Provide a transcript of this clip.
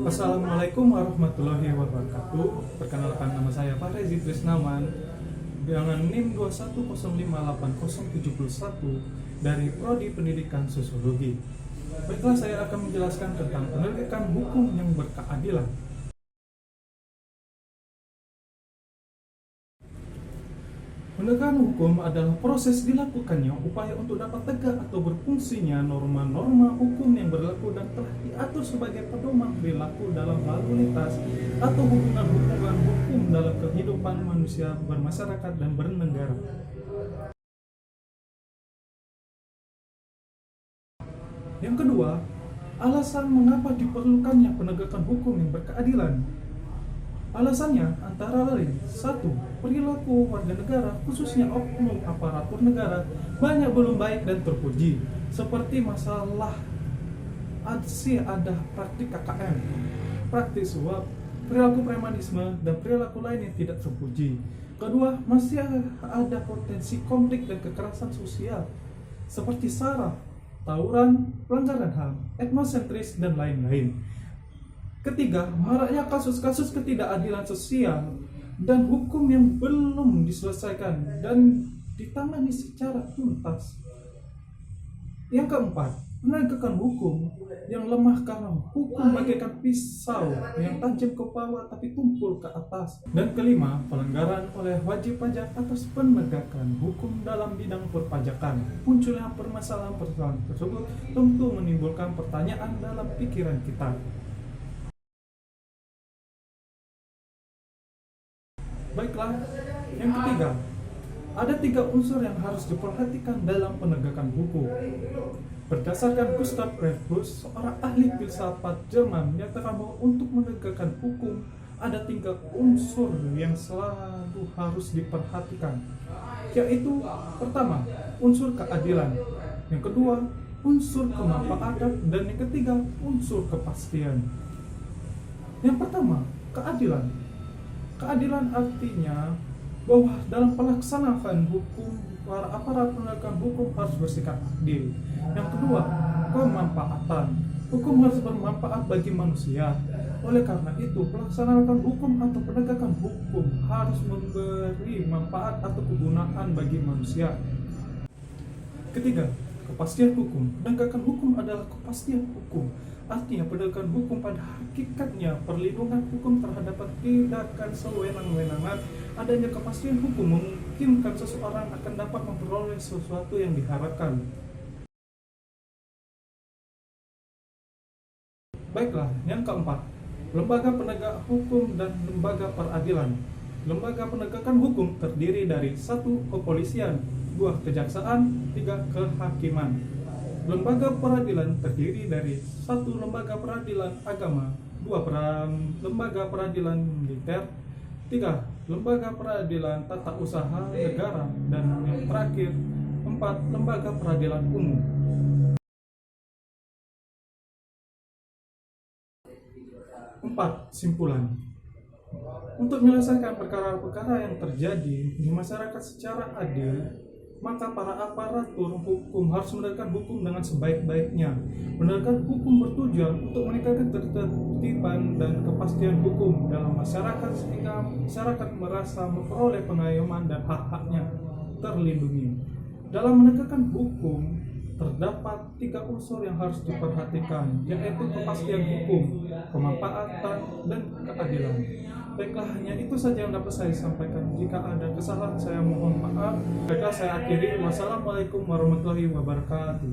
Assalamualaikum warahmatullahi wabarakatuh. Perkenalkan, nama saya Pak Rezi Trisnawan dengan NIM 210587071 dari Prodi Pendidikan Sosiologi. Baiklah, saya akan menjelaskan tentang penegakan hukum yang berkeadilan. Penegakan hukum adalah proses dilakukannya upaya untuk dapat tegak atau berfungsinya norma-norma hukum yang berlaku dan telah diatur sebagai pedoman perilaku dalam lalu lintas atau hubungan-hubungan hukum dalam kehidupan manusia bermasyarakat dan bernegara. Yang kedua, alasan mengapa diperlukannya penegakan hukum yang berkeadilan. Alasannya antara lain: 1. Perilaku warga negara, khususnya oknum aparatur negara, banyak belum baik dan terpuji, seperti masalah ada praktik KKN, praktik suap, perilaku premanisme, dan perilaku lain yang tidak terpuji. Kedua, masih ada potensi konflik dan kekerasan sosial, seperti SARA, tawuran, pelanggaran HAM, etnosentris, dan lain-lain. Ketiga, maraknya kasus-kasus ketidakadilan sosial dan hukum yang belum diselesaikan dan ditangani secara tuntas. Yang keempat, penegakan hukum yang lemah karena hukum bagaikan pisau yang tajam ke bawah tapi tumpul ke atas. Dan kelima, pelanggaran oleh wajib pajak atas penegakan hukum dalam bidang perpajakan. Munculnya permasalahan-permasalahan tersebut tentu menimbulkan pertanyaan dalam pikiran kita. Baiklah, yang ketiga, ada 3 unsur yang harus diperhatikan dalam penegakan hukum. Berdasarkan Gustav Rehnquist, seorang ahli filsafat Jerman, menyatakan bahwa untuk menegakkan hukum ada 3 unsur yang selalu harus diperhatikan, yaitu pertama, unsur keadilan, yang kedua, unsur kemanfaatan, dan yang ketiga, unsur kepastian. Yang pertama, keadilan. Keadilan artinya bahwa dalam pelaksanaan hukum, para aparat penegakan hukum harus bersikap adil. Yang kedua, kemanfaatan. Hukum harus bermanfaat bagi manusia. Oleh karena itu, pelaksanaan hukum atau penegakan hukum harus memberi manfaat atau kegunaan bagi manusia. Ketiga, kepastian hukum. Penegakan hukum adalah kepastian hukum. Artinya, penegakan hukum pada hakikatnya perlindungan hukum terhadap tindakan sewenang-wenangan. Adanya kepastian hukum memungkinkan seseorang akan dapat memperoleh sesuatu yang diharapkan. Baiklah, yang keempat, lembaga penegak hukum dan lembaga peradilan. Lembaga penegakan hukum terdiri dari 1. Kepolisian, 2. Kejaksaan, 3. Kehakiman. Lembaga peradilan terdiri dari 1. Lembaga peradilan agama, 2. Lembaga peradilan militer, 3. Lembaga peradilan tata usaha negara, dan yang terakhir 4. Lembaga peradilan umum. 4. Simpulan. Untuk menyelesaikan perkara-perkara yang terjadi di masyarakat secara adil, maka para aparatur hukum harus menegakkan hukum dengan sebaik-baiknya. Menegakkan hukum bertujuan untuk meningkatkan ketertiban dan kepastian hukum dalam masyarakat sehingga masyarakat merasa memperoleh pengayoman dan hak-haknya terlindungi. Dalam menegakkan hukum terdapat 3 unsur yang harus diperhatikan, yaitu kepastian hukum, kemanfaatan, dan keadilan. Baiklah, hanya itu saja yang dapat saya sampaikan. Jika ada kesalahan, saya mohon maaf. Baiklah, saya akhiri. Wassalamualaikum warahmatullahi wabarakatuh.